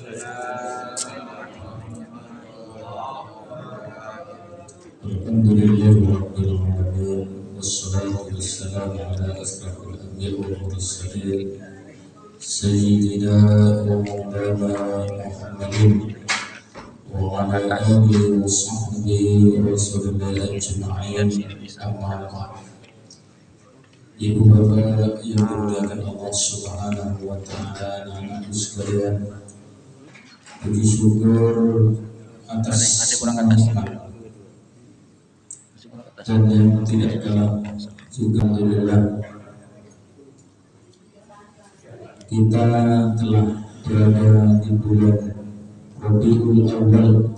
Alhamdulillahirrahmanirrahim. Wassalatu wassalamu ala asrafil anbiya wal mursalin Sayyidina wa maulana Muhammadin wa ala alihi wa sahbihi wa sallallahu ajma'in. Amma ba'd. Ibu bapak yang dimuliakan Allah Subhanahu wa ta'ala, anak-anak sekalian, puji syukur atas nikmat dan yang tidak kalah juga alhamdulillah kita telah berada di bulan Rabiul Awal,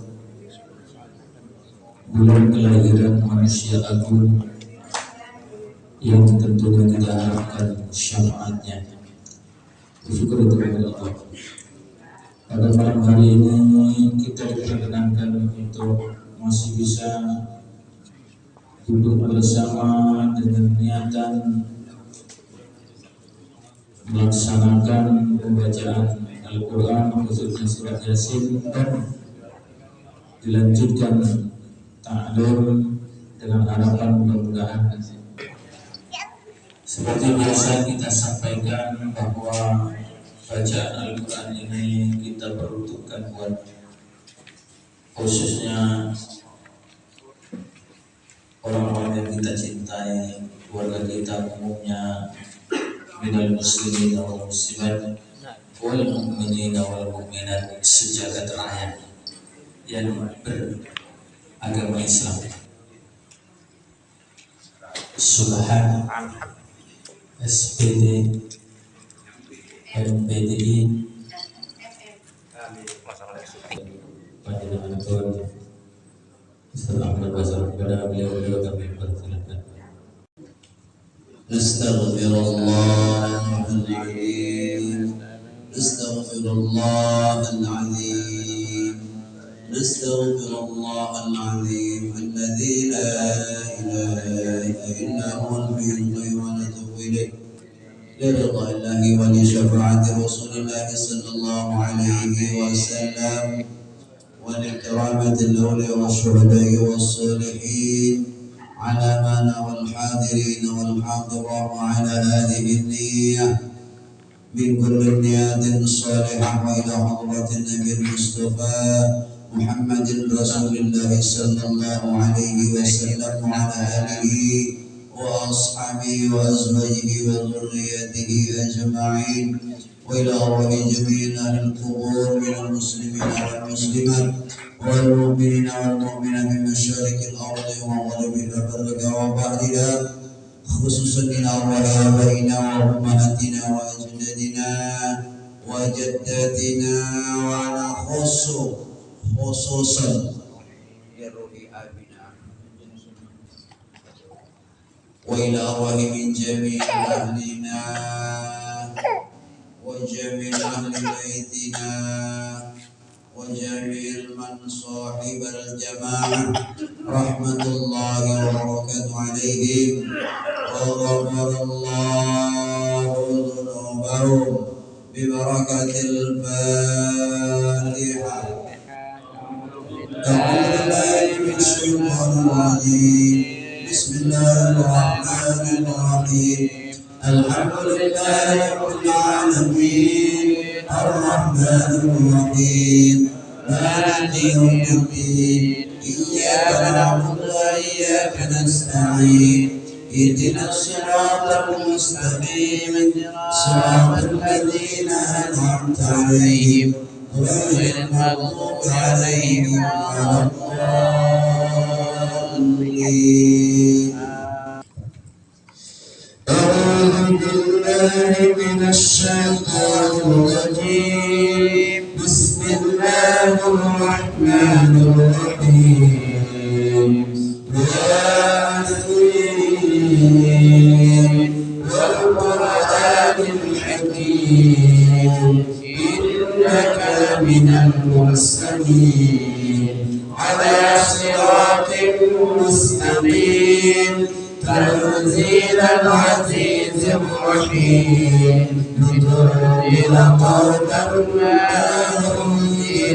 bulan kelahiran manusia agung yang tentunya kita harapkan syafaatnya. Bersyukur untuk Allah. Pada malam hari ini kita diperkenankan untuk masih bisa duduk bersama dengan niatan melaksanakan pembacaan Al-Quran khususnya surat Yasin dan dilanjutkan ta'lim dengan harapan mudah-mudahan seperti biasa kita sampaikan bahwa bacaan Al-Quran ini kita peruntukkan buat khususnya orang-orang yang kita cintai, keluarga kita umumnya, minal muslimin wal muslimat wal mu'minin wal mu'minat sejagat raya yang beragama Islam. Subhan SPD MPDI panjenengan Tuhan setelah berbahasa kepada beliau kami persilakan. Astaghfirullahaladzim, astaghfirullahaladzim, astaghfirullahaladzim, alladzi la ilaha illa huwal hayyul qayyum wa natubu ilaih. لرضا الله ولشفاعة رسول الله صلى الله عليه وسلم ولكرامة الأولياء والشهداء والصالحين على منا والحاضرين والحاضرات وعلى هذه النية من كل نيات صالحة وإلى حضرة النبي المصطفى محمد رسول الله صلى الله عليه وسلم وعلى آله وأصحابه وأزواجه وذريته أجمعين وإلى أرواح جميع أهل القبور من المسلمين والمسلمات والمؤمنين والمؤمنات من مشارق الأرض ومغربها برها وبحرها خصوصا إلى أرواح آبائنا وأمهاتنا وأجدادنا وجداتنا وعلى خصوصا لروح أبينا وإلى أرواح من جميع أهلنا وجميع أهل بيتنا وجميع من صاحب الجماعة رحمة الله وبركاته عليهم وغفر الله ذنوبهم ببركة الفاتحة. أعوذ بالله من الشيطان الرجيم. بسم الله الرحمن الرحيم. الحمد لله رب العالمين الرحمن الرحيم مالك يوم الدين إياك نعبد وإياك نستعين اهدنا الصراط المستقيم صراط الذين أنعمت عليهم غير المغضوب عليهم ولا الضالين. أعوذ بالله من الشيطان الرجيم. بسم الله الرحمن الرحيم. ياسين والقرآن الحكيم إنك من المرسلين على صراط مستقيم تنزيل العزيز الرحيم لتنذر قوما ما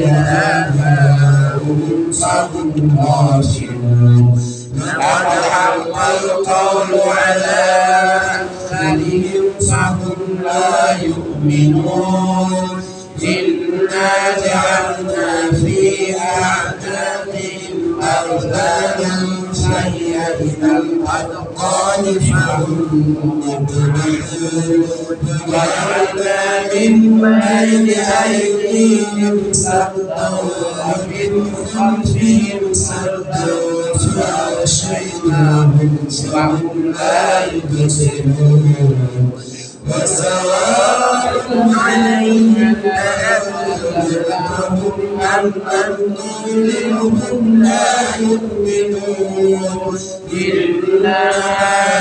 آباؤهم فهم غافلون لقد حق القول على أكثرهم فهم لا يؤمنون إنا جعلنا في أعناقهم أغلالا فهي إلى الأذقان فهم مقمحون وجعلنا من بين أيديهم سدا ومن خلفهم سدا فأغشيناهم فهم لا يبصرون وسواء عليهم أأنذرتهم أم لم تنذرهم لا يؤمنون إلا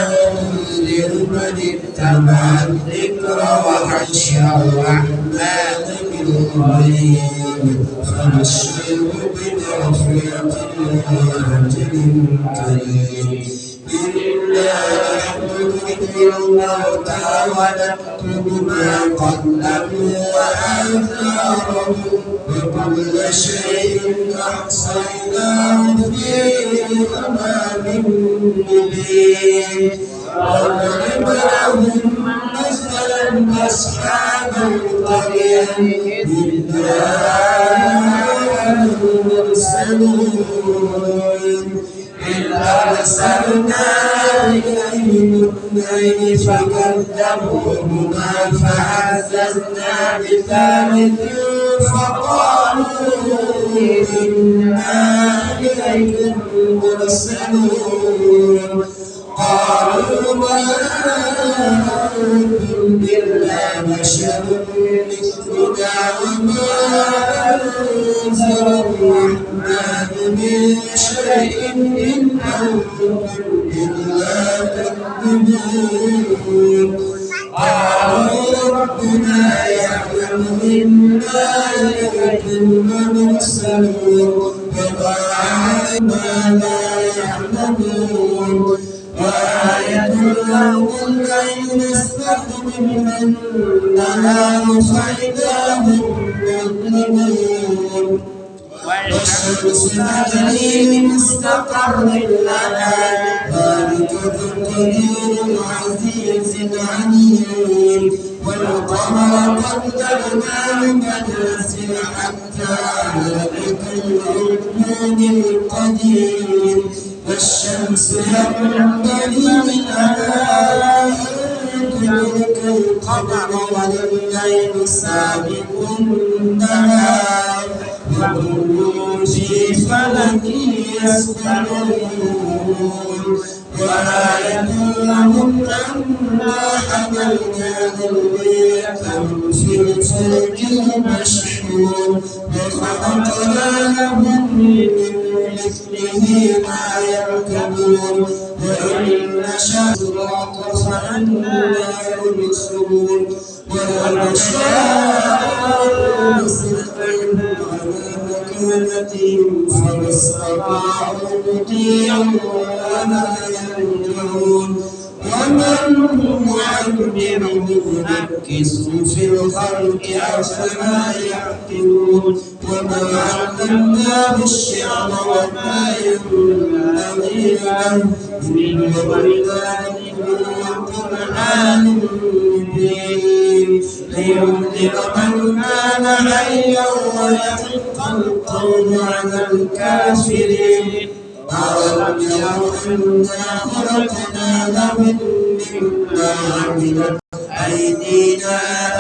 تنذر من اتبع الذكر وخشي الرحمن بالغيب فبشره بمغفرة وأجر كريم إنا نحن نحيي الموتى ونكتب ما قدموا وآثارهم وكل شيء أحصيناه في إمام مبين واضرب لهم مثلا أصحاب القرية إذ جاء المرسلون إذ أرسلنا إليهم اثنين فكذبوهما فعززنا بثالث فقالوا إنا إليكم مرسلون قالوا ما أنتم إلا بشر مثلنا وما أنزل الرحمن من شيء إن أنتم إلا تكذبون قالوا ربنا يعلم إنا إليكم لمرسلون وما لا يعلمون وآية لهم الليل نستخدمنها فإذا هم مظلمون والشمس تجري لمستقر لها ذلك تقدير العزيز العليم والقمر قدرناه منازل حتى عاد كالعرجون القديم والشمس ينبغي لها أن تدرك القمر والليل سابق النهار وكل في فلك يسبحون وآية لهم أنا حملنا ذرية في الفلك المشحون وخلقنا لهم من مثله ما يركبون وإن نشأ صراط فأنا يبصرون ونشاء نصرفهم مكانتهم فما استطاعوا مضيا ولا يرجعون ومن نعمره نكسه في الخلق أفلا يعقلون وما علمناه الشعر وما ينبغي له إن هو إلا ذكر وقرآن مبين لينذر من كان حيا ويحق القول على الكافرين أولم يروا أنا خلقنا لهم مما عملت أيدينا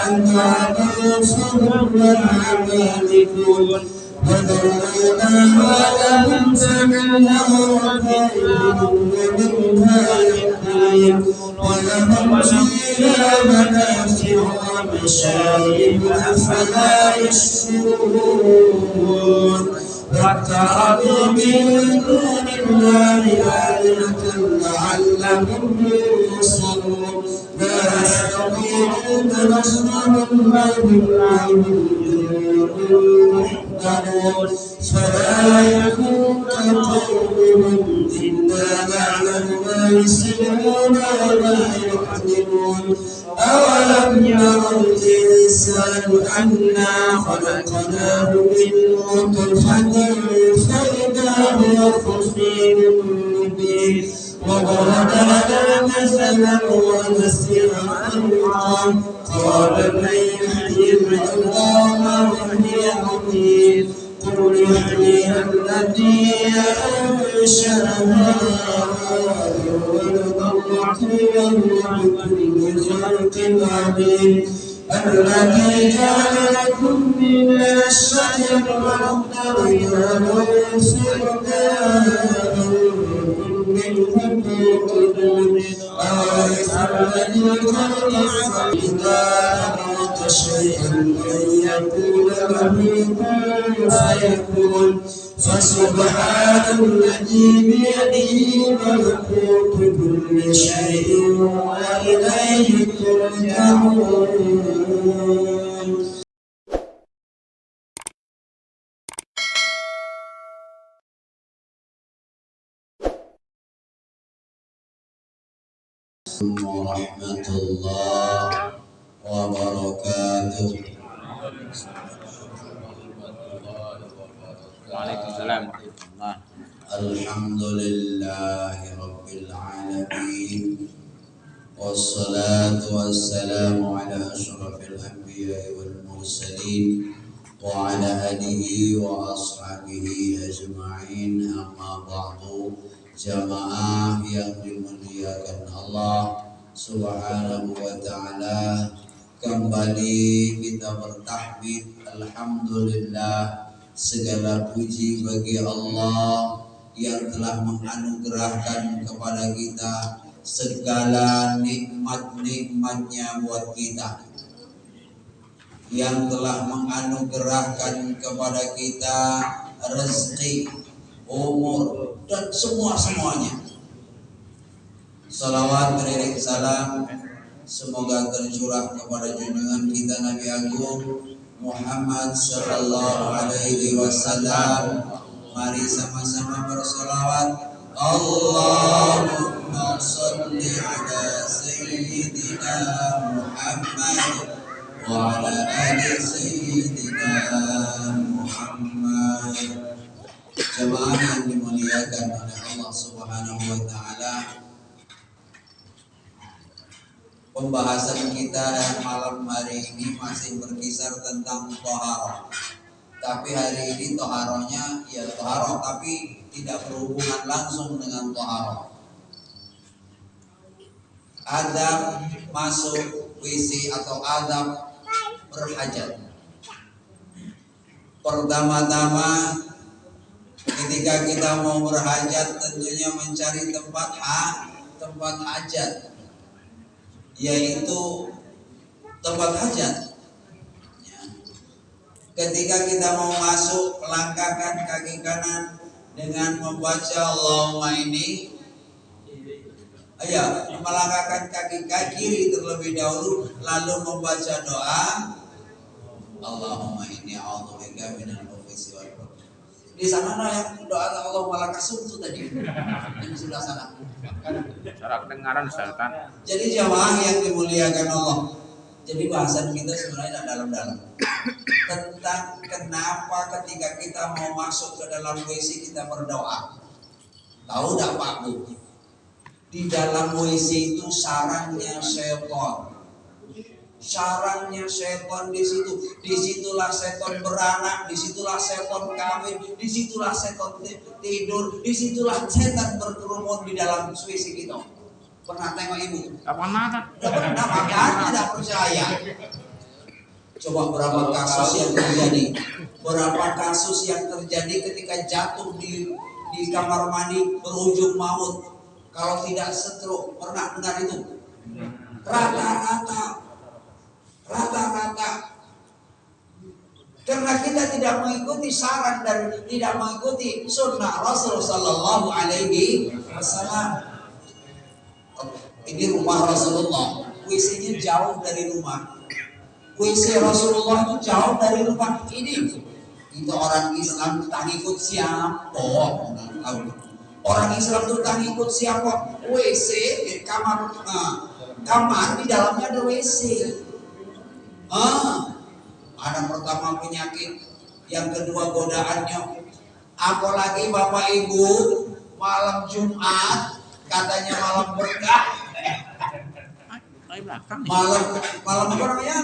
أنعاما فهم لها مالكون وذروناها لهم فمنها ومنها يحيون ولهم فيها منافع ومشارب أفلا يشكرون واتخذوا من دون الله آلهة لعلهم ينصرون لا يستطيعون نصرهم وهم عنهم محضرون فلا يكونك قولهم إنا نعلم ما يسرون وما يعلنون أولم يروا الإنسان أنا خلقناه من أحد فإذا هو خصيم مبين وضرب لنا مثلا ونسي خلقا قال من يحيي العظام وهي رميم قل يحييها الذي أنشأها أول مرة بكل خلق عليم الذي جعل لكم من الشجر الأخضر نارا منهم توقدون أوليس الذي خلق إذا أراد شيئا أن يقول له كن فيكون فسبحان الذي بيده ملكوت كل شيء وإليه ترجعون. ورحمة الله وبركاته. Waalaikumsalam warahmatullah. Alhamdulillahi Rabbil Alamin. Wassalatu wassalamu ala ashrafil anbiya'i wal mursalin wa ala alihi wa ashabihi ajma'in, amma ba'du. Jamaah yang dimuliakan Allah Subhanahu wa ta'ala, kembali kita bertahmid. Alhamdulillah, segala puji bagi Allah yang telah menganugerahkan kepada kita segala nikmat-nikmatnya buat kita, yang telah menganugerahkan kepada kita rezeki, umur, dan semuanya. Salawat beriring salam semoga tercurah kepada junjungan kita Nabi Agung Muhammad sallallahu alaihi wasallam. Mari sama-sama bersalawat. Allahumma salli ala sayyidina Muhammad wa ala ali sayyidina Muhammad. Jemaah yang dimuliakan oleh Allah Subhanahu wa ta'ala, pembahasan kita malam hari ini masih berkisar tentang toharoh. Tapi hari ini toharohnya ya toharoh, tapi tidak berhubungan langsung dengan toharoh. Adab masuk WC atau adab berhajat. Pertama-tama ketika kita mau berhajat, tentunya mencari tempat hajat, yaitu tempat hajat. Ketika kita mau masuk, langkahkan kaki kanan dengan membaca Allahumma ini. Melangkahkan kaki kiri terlebih dahulu, lalu membaca doa Allahumma inni a'udzubika minal khubuthi wal khaba'ith. Di sana yang doa Allahumma laka sumtu tadi di sebelah sana. Cara kedengaran Ustaz. Jadi jamaah yang dimuliakan Allah, jadi bahasan kita sebenarnya dalam-dalam tentang kenapa ketika kita mau masuk ke dalam WC kita berdoa. Tahu tak Pak Bu? Di dalam WC itu sarangnya setan. Sarangnya setan di situ. Disitulah setan beranak, disitulah setan kawin, disitulah setan tidur, disitulah setan berkerumun di dalam WC kita. Pernah tengok ibu? Pernah. Pernah, makanya tidak percaya. Coba berapa kasus yang terjadi? Berapa kasus yang terjadi ketika jatuh di kamar mandi berujung maut? Kalau tidak stroke, pernah dengar itu? Rata-rata. Karena kita tidak mengikuti saran dan tidak mengikuti sunnah Rasul sallallahu alaihi wasallam. Ini rumah Rasulullah, WC-nya jauh dari rumah. WC Rasulullah itu jauh dari rumah. Itu orang Islam tak ikut siapa? Orang Islam itu tak ikut siapa? WC di kamar di dalamnya ada WC. Ada pertama penyakit, yang kedua godaannya, Apalagi Bapak Ibu malam Jumat katanya malam berkah. Ay, belakang. Malam apa namanya?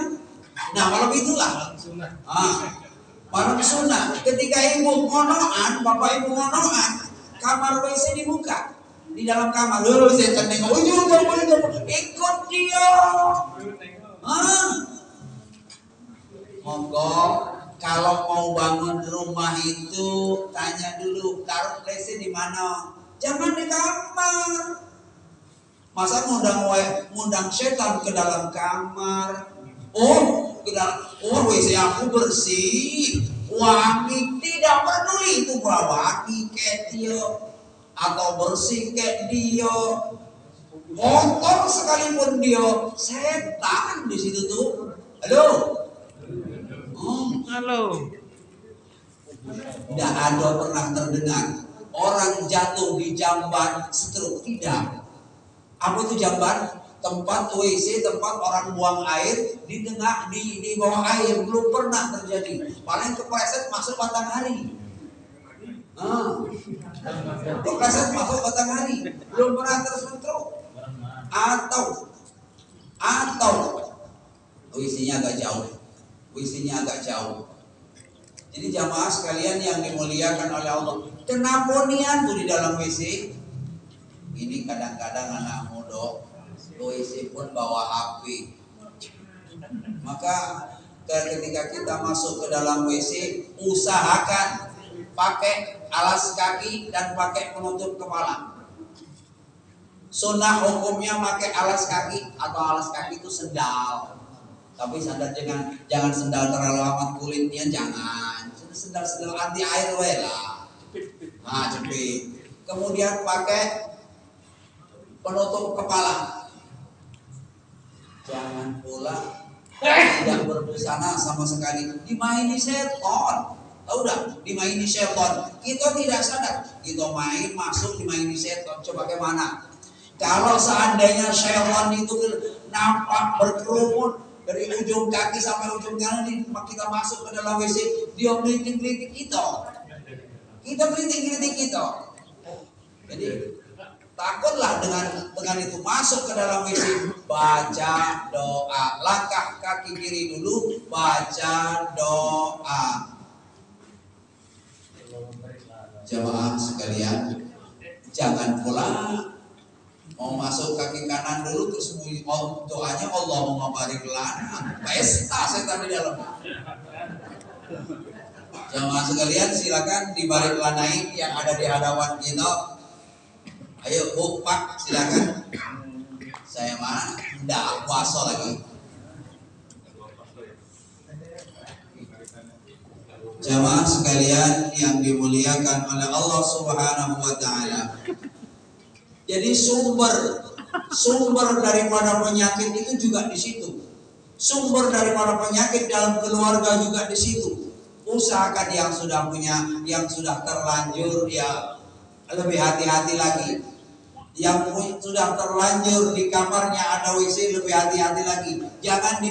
Nah, malam itulah. Malam sunnah. Ketika ibu ngonoan, bapak ibu ngonoan, kamar WC dibuka. Di dalam kamar, saya tengok, ikut dia. Monggo, kalau mau bangun rumah itu tanya dulu taruh WC di mana. Jangan di kamar. Masa ngundang setan ke dalam kamar? WC aku bersih, wangi, tidak peduli itu wangi kayak dia atau bersih kayak dia, kotor sekalipun dia, setan di situ tuh. Halo. Tidak ada pernah terdengar orang jatuh di jamban stroke, tidak. Apa itu jamban? Tempat WC, tempat orang buang air di tengah di bawah air, belum pernah terjadi. Paling kepleset masuk matahari. Kepleset masuk matahari, belum pernah tersentuh. Atau WC-nya agak jauh. Jadi jamaah sekalian yang dimuliakan oleh Allah, kenapa niat tuh di dalam WC? Ini kadang-kadang anak muda WC pun bawa HP. Maka ketika kita masuk ke dalam WC, usahakan pakai alas kaki dan pakai penutup kepala. Sunnah hukumnya pakai alas kaki atau alas kaki itu sendal. Tapi sandal jangan sendal terlalu amat kulitnya, jangan. Sendal anti air lah. Cepet. Kemudian pakai penutup kepala. Jangan pula tidak berbusana sama sekali. Dimaini setan. Tahu dah, dimaini setan. Kita tidak sadar. Kita main masuk dimaini setan. Coba bagaimana? Kalau seandainya setan itu nampak berkerumun dari ujung kaki sampai ujung kanan, kita masuk ke dalam WC, dia melitik-litik kita. Kita melitik-litik kita. Jadi takutlah dengan itu masuk ke dalam WC, baca doa, langkah kaki kiri dulu, baca doa. Jamaah sekalian, jangan pula mau masuk kaki kanan dulu terus doanya Allahumma barik lana, pesta setan di dalam. Jamaah sekalian, silakan dibarik lanai yang ada di hadapan kita. Ayo Pak, silakan. Saya mah enggak puasa lagi. Jamaah sekalian yang dimuliakan oleh Allah Subhanahu wa taala. Jadi sumber daripada penyakit itu juga di situ. Sumber daripada penyakit dalam keluarga juga di situ. Usahakan yang sudah terlanjur ya lebih hati-hati lagi. Yang sudah terlanjur di kamarnya ada WC, lebih hati-hati lagi. Jangan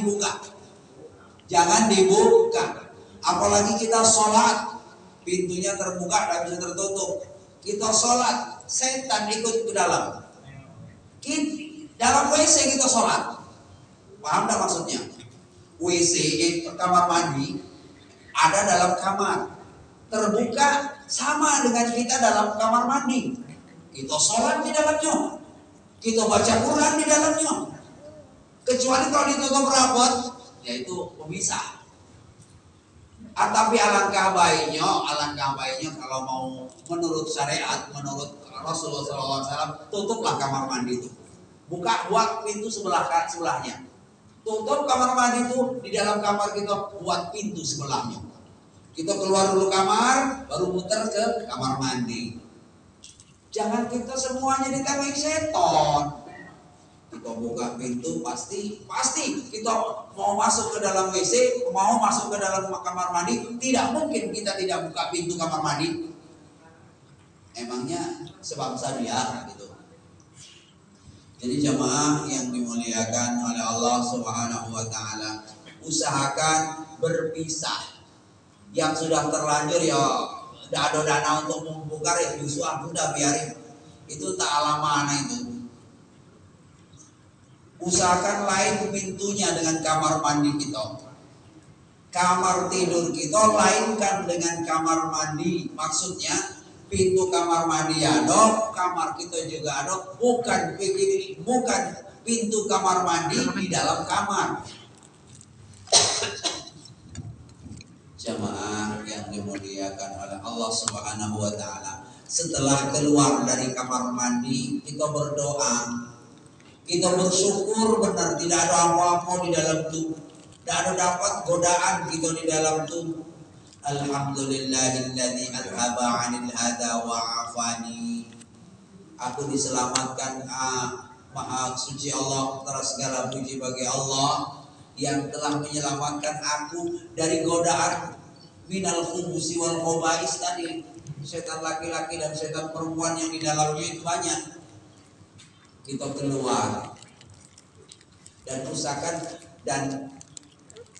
dibuka. Apalagi kita sholat, pintunya terbuka dan bisa tertutup. Kita sholat, setan ikut ke dalam. Dalam WC kita sholat. Paham tak maksudnya? WC kamar mandi ada dalam kamar, terbuka sama dengan kita dalam kamar mandi. Kita sholat di dalamnya, kita baca Quran di dalamnya. Kecuali kalau ditutup rapat, yaitu pemisah. Tapi alangkah baiknya kalau mau menurut syariat, menurut Rasulullah SAW, tutuplah kamar mandi itu. Buka, buat pintu sebelahnya. Tutup kamar mandi itu, di dalam kamar kita buat pintu sebelahnya. Kita keluar dulu kamar, baru muter ke kamar mandi. Jangan kita semuanya ditanggung setan. Kita buka pintu pasti kita mau masuk ke dalam WC, mau masuk ke dalam kamar mandi, tidak mungkin kita tidak buka pintu kamar mandi. Emangnya sebangsa dia gitu. Jadi jamaah yang dimuliakan oleh Allah Subhanahu wa taala, usahakan berpisah. Yang sudah terlanjur ya Tidak ada dana untuk membongkar ya justru aku udah biarin. Itu tak alamana itu. Usahakan lain pintunya dengan kamar mandi kita. Kamar tidur kita lainkan dengan kamar mandi. Maksudnya pintu kamar mandi ada, kamar kita juga ada. Bukan pintu kamar mandi di dalam kamar. Jamaah yang dimuliakan oleh Allah Subhanahu wa taala. Setelah keluar dari kamar mandi, kita berdoa. Kita bersyukur benar tidak ada apa-apa di dalam tubuh. Tidak ada dapat godaan kita di dalam tubuh. Alhamdulillahilladzi adhaba 'anil hadza wa 'afani. Aku diselamatkan. Maha suci Allah, terus segala puji bagi Allah yang telah menyelamatkan aku dari godaan minal khubusi wal khaba'is tadi. Setan laki-laki dan setan perempuan yang di dalamnya itu banyak. Kita keluar dan usahakan, dan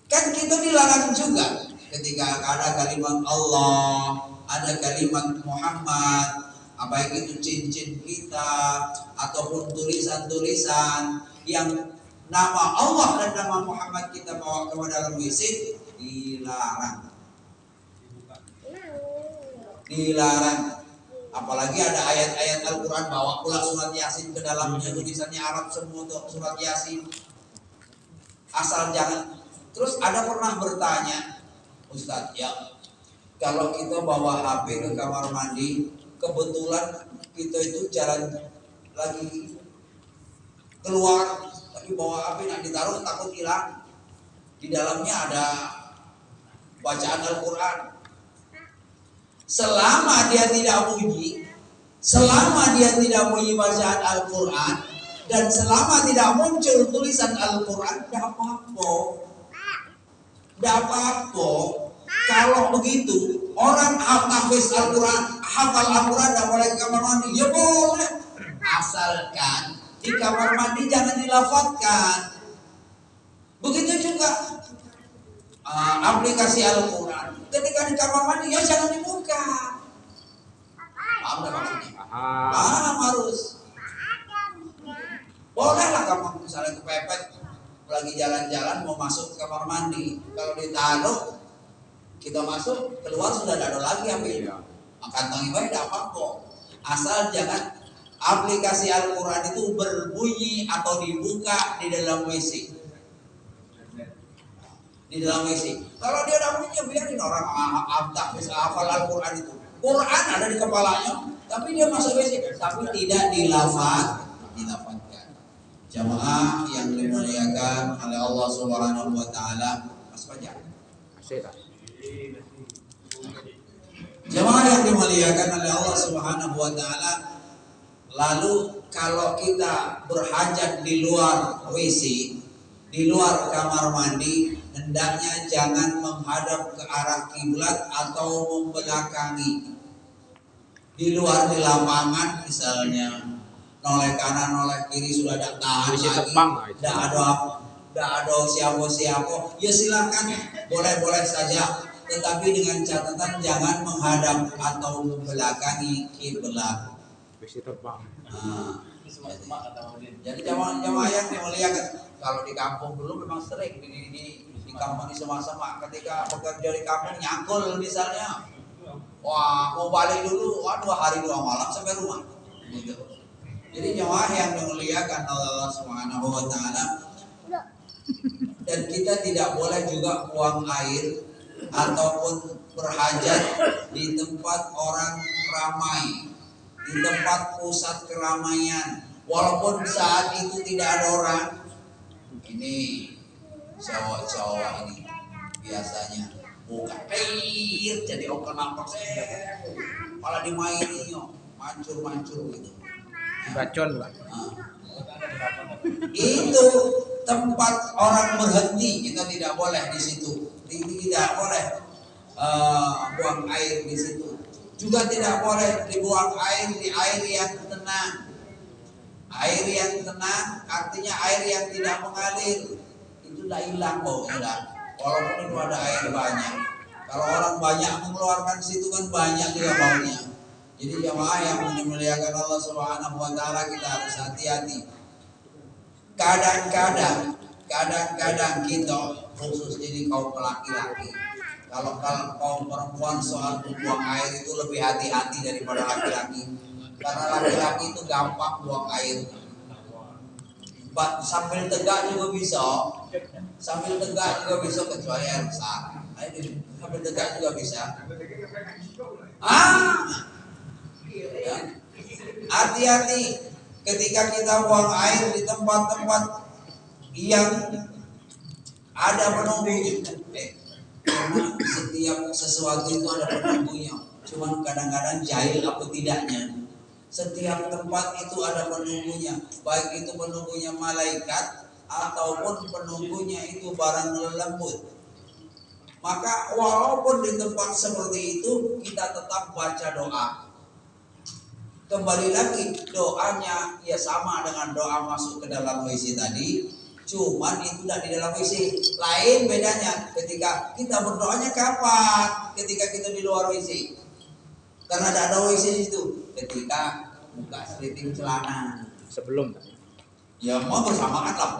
kan kita dilarang juga ketika ada kalimat Allah, ada kalimat Muhammad, baik itu cincin kita ataupun tulisan-tulisan yang nama Allah dan nama Muhammad kita bawa ke dalam WC, dilarang. Apalagi ada ayat-ayat Al-Quran, bawa pula surat Yasin ke dalamnya, tulisannya Arab semua tuh surat Yasin. Asal jangan. Terus ada pernah bertanya, Ustadz, ya kalau kita bawa HP ke kamar mandi, kebetulan kita itu jalan lagi keluar, tapi bawa HP nak ditaruh takut hilang. Di dalamnya ada bacaan Al-Quran. Selama dia tidak bunyi bacaan Al-Quran, dan selama tidak muncul tulisan Al-Quran, tidak apa-apa. Kalau begitu, orang hafiz Al-Quran, hafal Al-Quran dan boleh ke kamar mandi, ya boleh. Asalkan di kamar mandi jangan dilafadzkan. Begitu juga aplikasi Al-Quran. Ketika di kamar mandi ya jangan dibuka. Paham tak maksudnya? Paham harus. Bolehlah kamu misalnya kepepet lagi jalan-jalan mau masuk ke kamar mandi, kalau ditaruh kita masuk keluar sudah tidak ada lagi HP-nya. Kantong ibadah tidak apa-apa. Asal jangan aplikasi Al-Quran itu berbunyi atau dibuka di dalam WC. Di dalam WC. Kalau dia udah bunyi, biarin orang hafal Al-Quran itu. Quran ada di kepalanya, tapi dia masuk WC, tapi tidak dilafatkan. Jamaah yang dimuliakan oleh Allah Subhanahu wa taala, Mas Fajar. Jamaah yang dimuliakan oleh Allah Subhanahu wa taala, lalu kalau kita berhajat di luar WC, di luar kamar mandi, hendaknya jangan menghadap ke arah kiblat atau membelakangi. Di luar di lapangan misalnya, noleh kanan noleh kiri sudah tidak tahan lagi, tidak ada siapa-siapa, ya silakan, boleh-boleh saja, tetapi dengan catatan jangan menghadap atau membelakangi kiblat. Jadi jamaah yang dimuliakan, kalau di kampung dulu memang sering di kampung di sama-sama ketika bekerja di kampung nyangkul misalnya, wah mau balik dulu, 2 hari 2 malam sampai rumah gitu. Jadi jamaah yang dimuliakan Allah Subhanahu wa taala, dan kita tidak boleh juga buang air ataupun berhajat di tempat orang ramai, di tempat pusat keramaian, walaupun saat itu tidak ada orang. Ini cowok-cowok ini biasanya buka air jadi oke nampak malah dimainin mancur-mancur gitu. Bacon lah. Itu tempat orang berhenti, kita tidak boleh di situ. Tidak boleh buang air di situ. Juga tidak boleh dibuang air di air yang tenang. Air yang tenang artinya air yang tidak mengalir. Itu tidak hilang baunya, walaupun itu ada air banyak. Kalau orang banyak mengeluarkan situ kan banyak juga baunya. Jadi jamaah yang memuliakan Allah Subhanahu wa taala, kita harus hati-hati. Kadang-kadang kita khusus jadi kaum laki-laki. Kalau kaum perempuan soal buang air itu lebih hati-hati daripada laki-laki. Karena laki-laki itu gampang buang air. Sambil tegak juga bisa. Kecuali air besar. Sambil tegak juga bisa. Ya. Hati-hati ketika kita buang air di tempat-tempat yang ada penunggunya. Karena setiap sesuatu itu ada penunggunya. Cuman kadang-kadang jahil apa tidaknya. Setiap tempat itu ada penunggunya. Baik itu penunggunya malaikat ataupun penunggunya itu barang lembut. Maka walaupun di tempat seperti itu kita tetap baca doa. Kembali lagi doanya ya sama dengan doa masuk ke dalam WC tadi, cuman itu tidak di dalam WC. Lain bedanya ketika kita berdoanya kapan? Ketika kita di luar WC. Karena tidak ada WC itu. Ketika buka seliting celana. Sebelum. Ya mau bersamaan lah.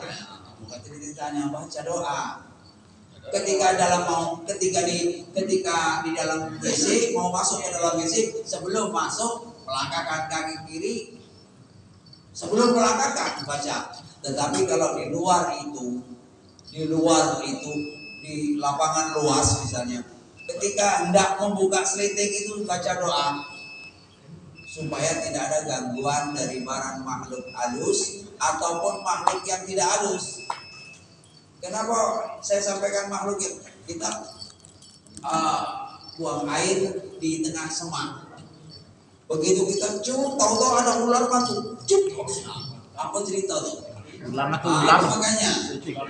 Buka seliting celana baca doa. Ketika di dalam WC, mau masuk ke dalam WC, sebelum masuk melangkahkan kaki kiri, sebelum melangkahkan baca. Tetapi kalau di luar itu di lapangan luas misalnya, ketika hendak membuka seliting itu baca doa supaya tidak ada gangguan dari barang makhluk halus ataupun makhluk yang tidak halus. Kenapa saya sampaikan makhluk itu? Kita buang air di tengah semak. Begitu kita tahu-tahu ada ular masuk. Apa cerita tuh? Ular.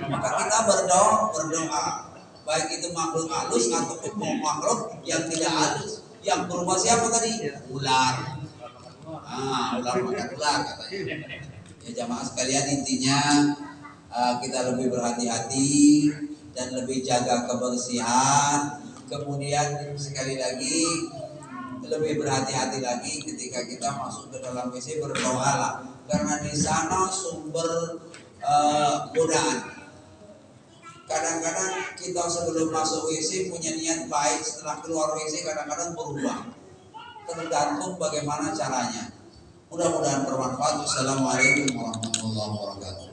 Maka kita berdoa. Baik itu makhluk halus ataupun makhluk yang tidak halus. Yang berubah siapa tadi? Ular. Ular makan ular katanya. Ya jamaah sekalian, intinya kita lebih berhati-hati dan lebih jaga kebersihan. Kemudian sekali lagi lebih berhati-hati lagi ketika kita masuk ke dalam WC, berdoalah karena di sana sumber godaan. Kadang-kadang kita sebelum masuk WC punya niat baik, setelah keluar WC kadang-kadang berubah. Tergantung bagaimana caranya. Mudah-mudahan bermanfaat. Wassalamualaikum warahmatullahi wabarakatuh.